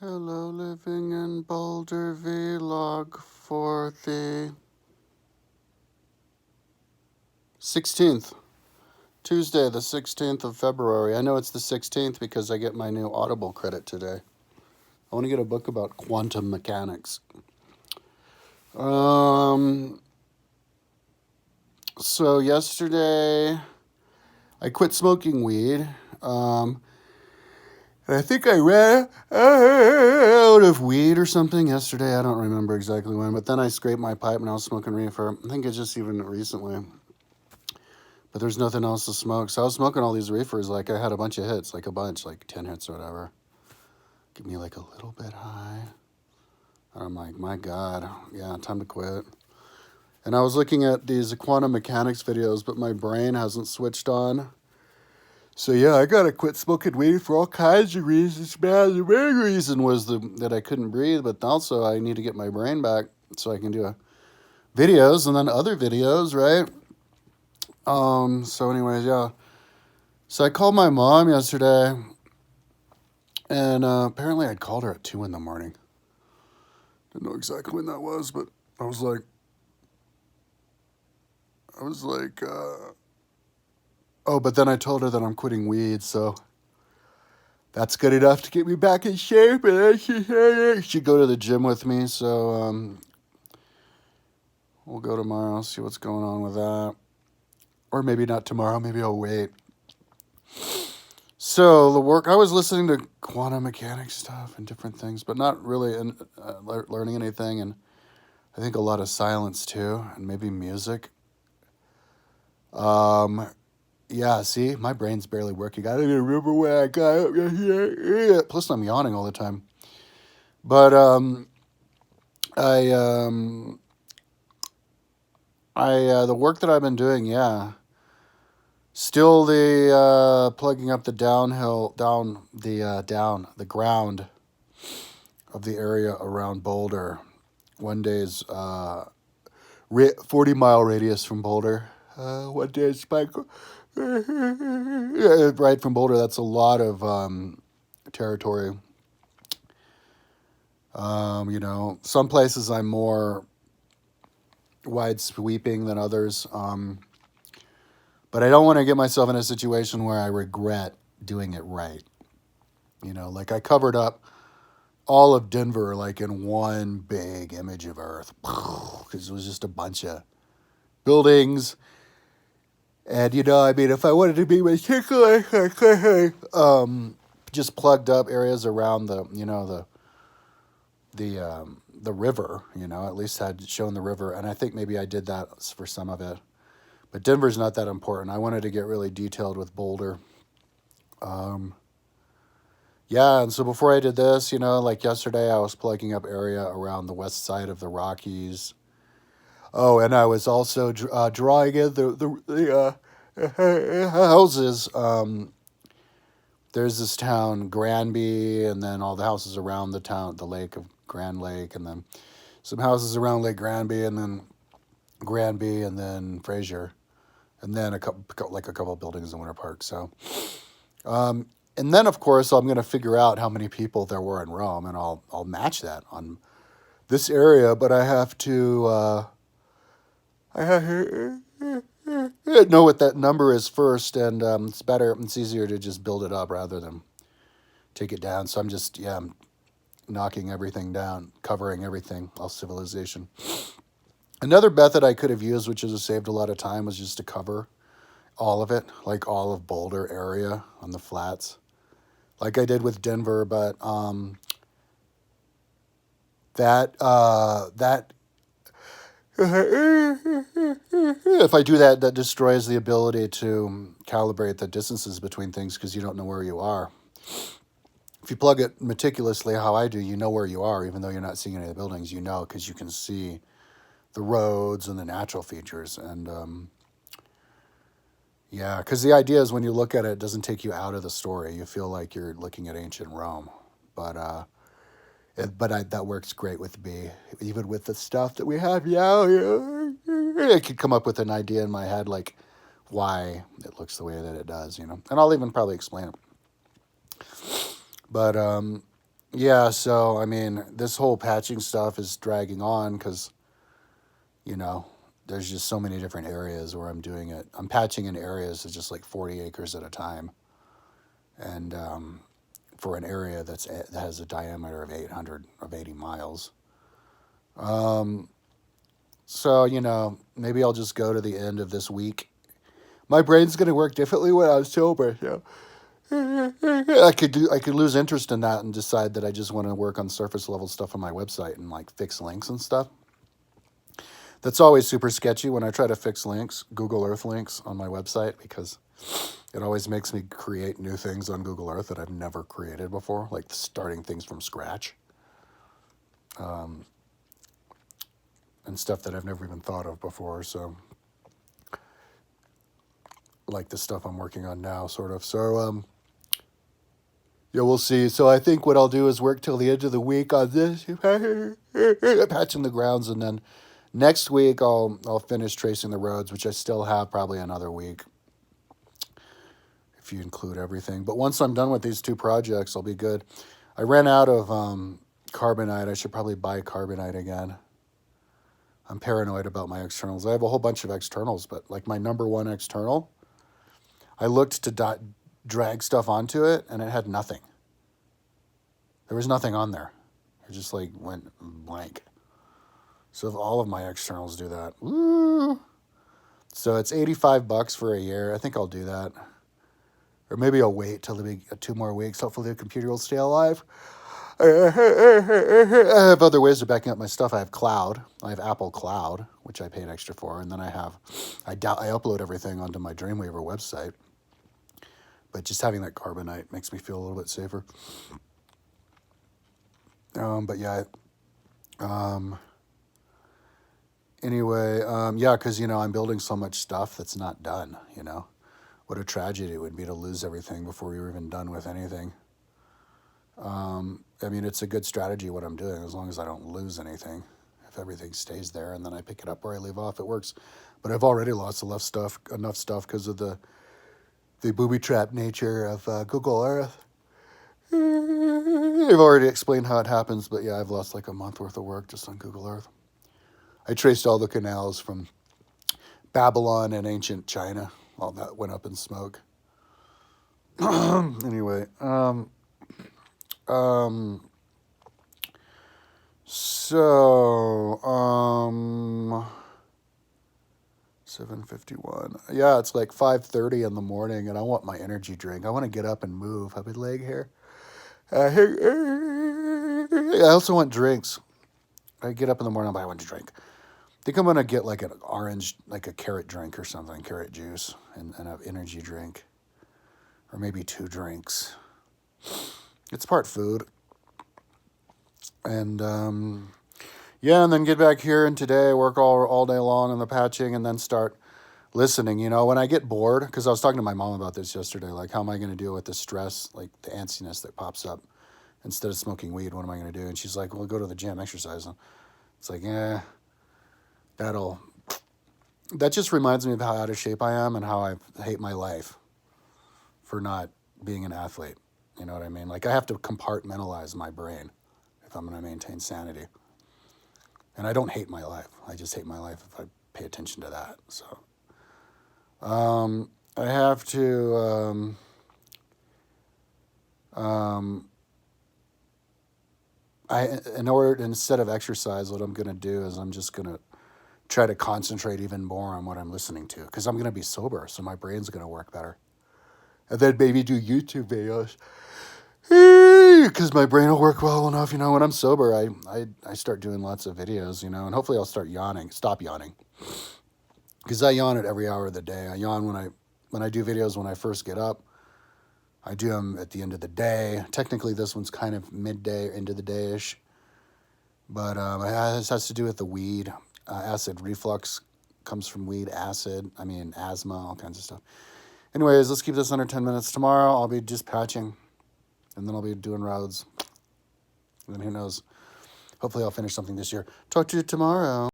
Hello, living in Boulder vlog for the 16th, Tuesday, the 16th of February. I know it's the 16th because I get my new Audible credit today. I want to get a book about quantum mechanics. So yesterday I quit smoking weed. I think I ran out of weed or something yesterday. I don't remember exactly when, but then I scraped my pipe and I was smoking reefer. I think it's just even recently. But there's nothing else to smoke. So I was smoking all these reefers. Like I had a bunch of hits, like 10 hits or whatever. Get me like a little bit high. And I'm like, my God, yeah, time to quit. And I was looking at these quantum mechanics videos, but my brain hasn't switched on. So yeah, I gotta quit smoking weed for all kinds of reasons, man. The main reason was that I couldn't breathe, but also I need to get my brain back so I can do videos and then other videos, right? So anyways, yeah. So I called my mom yesterday, and apparently I'd called her at 2 in the morning. Didn't know exactly when that was, but I was like, oh, but then I told her that I'm quitting weed, so that's good enough to get me back in shape, and then she'd go to the gym with me, so we'll go tomorrow, see what's going on with that. Or maybe not tomorrow, maybe I'll wait. So the work, I was listening to quantum mechanics stuff and different things, but not really learning anything, and I think a lot of silence too, and maybe music. Yeah, see, my brain's barely working. I don't even remember where I got it. Plus, I'm yawning all the time. But the work that I've been doing, yeah, still the plugging up the the ground of the area around Boulder. One day's 40-mile radius from Boulder. One day's right from Boulder. That's a lot of territory. Some places I'm more wide sweeping than others. But I don't want to get myself in a situation where I regret doing it right. Like I covered up all of Denver like in one big image of Earth because it was just a bunch of buildings. And, if I wanted to be meticulous, I could just plugged up areas around the river, at least had shown the river. And I think maybe I did that for some of it. But Denver's not that important. I wanted to get really detailed with Boulder. Yeah, and so before I did this, like yesterday, I was plugging up area around the west side of the Rockies. Oh, and I was also drawing in the houses. There's this town, Granby, and then all the houses around the town, the lake of Grand Lake, and then some houses around Lake Granby, and then Fraser, and then a couple of buildings in Winter Park. So, and then of course I'm going to figure out how many people there were in Rome, and I'll match that on this area. But I have to know what that number is first, and it's easier to just build it up rather than take it down. So I'm just knocking everything down, covering everything, all civilization. Another method I could have used, which has saved a lot of time, was just to cover all of it, like all of Boulder area on the flats, like I did with Denver. But that if I do that, that destroys the ability to calibrate the distances between things because you don't know where you are. If you plug it meticulously, how I do, you know where you are, even though you're not seeing any of the buildings. Because you can see the roads and the natural features. And yeah, because the idea is when you look at it, it doesn't take you out of the story. You feel like you're looking at ancient Rome. But that works great with me, even with the stuff that we have now. I could come up with an idea in my head, like why it looks the way that it does, and I'll even probably explain it. But yeah, so I mean, this whole patching stuff is dragging on because, you know, there's just so many different areas where I'm doing it. I'm patching in areas that's just like 40 acres at a time. And for an area that has a diameter of 80 miles. Um, so, you know, maybe I'll just go to the end of this week. My brain's going to work differently when I'm sober. So I could lose interest in that and decide that I just want to work on surface level stuff on my website and like fix links and stuff. That's always super sketchy when I try to fix links, Google Earth links on my website, because it always makes me create new things on Google Earth that I've never created before, like starting things from scratch, and stuff that I've never even thought of before. So, like the stuff I'm working on now, sort of. So, yeah, we'll see. So I think what I'll do is work till the end of the week on this, patching the grounds, and then next week I'll finish tracing the roads, which I still have probably another week if you include everything. But once I'm done with these two projects, I'll be good. I ran out of carbonite. I should probably buy carbonite again. I'm paranoid about my externals. I have a whole bunch of externals, but like my number one external, I looked to drag stuff onto it, and it had nothing. There was nothing on there. It just like went blank. So if all of my externals do that, woo! So it's $85 for a year. I think I'll do that. Or maybe I'll wait till the 2 more weeks. Hopefully the computer will stay alive. I have other ways of backing up my stuff. I have Cloud. I have Apple Cloud, which I paid extra for. And then I upload everything onto my Dreamweaver website. But just having that carbonite makes me feel a little bit safer. But yeah. Anyway, yeah, because, you know, I'm building so much stuff that's not done, you know. What a tragedy it would be to lose everything before we were even done with anything. I mean, it's a good strategy what I'm doing, as long as I don't lose anything. If everything stays there and then I pick it up where I leave off, it works. But I've already lost enough stuff because of the booby trap nature of Google Earth. I've already explained how it happens, but yeah, I've lost like a month worth of work just on Google Earth. I traced all the canals from Babylon and ancient China. All that went up in smoke. Anyway, so 7:51. Yeah, it's like 5:30 in the morning, and I want my energy drink. I want to get up and move. I've been laying here. I also want drinks. I get up in the morning, but I want to drink. I think I'm gonna get like an orange, like a carrot drink or something, carrot juice, and an energy drink, or maybe 2 drinks. It's part food, and yeah, and then get back here and today work all day long on the patching, and then start listening. You know, when I get bored, because I was talking to my mom about this yesterday, like how am I going to deal with the stress, like the antsiness that pops up instead of smoking weed? What am I going to do? And she's like, well, go to the gym, exercise. And it's like, yeah. That just reminds me of how out of shape I am and how I hate my life for not being an athlete. You know what I mean? Like I have to compartmentalize my brain if I'm going to maintain sanity. And I don't hate my life. I just hate my life if I pay attention to that. So I have to instead of exercise, what I'm going to do is I'm just going to try to concentrate even more on what I'm listening to, because I'm going to be sober, so my brain's going to work better. And then maybe do YouTube videos, because my brain will work well enough. You know, when I'm sober, I start doing lots of videos, you know, and hopefully I'll stop yawning, because I yawn at every hour of the day. I yawn when I do videos when I first get up. I do them at the end of the day. Technically, this one's kind of midday, end of the day-ish. But it has to do with the weed. Acid reflux comes from weed, asthma, all kinds of stuff. Anyways, let's keep this under 10 minutes. Tomorrow, I'll be just patching, and then I'll be doing roads. And then who knows? Hopefully, I'll finish something this year. Talk to you tomorrow.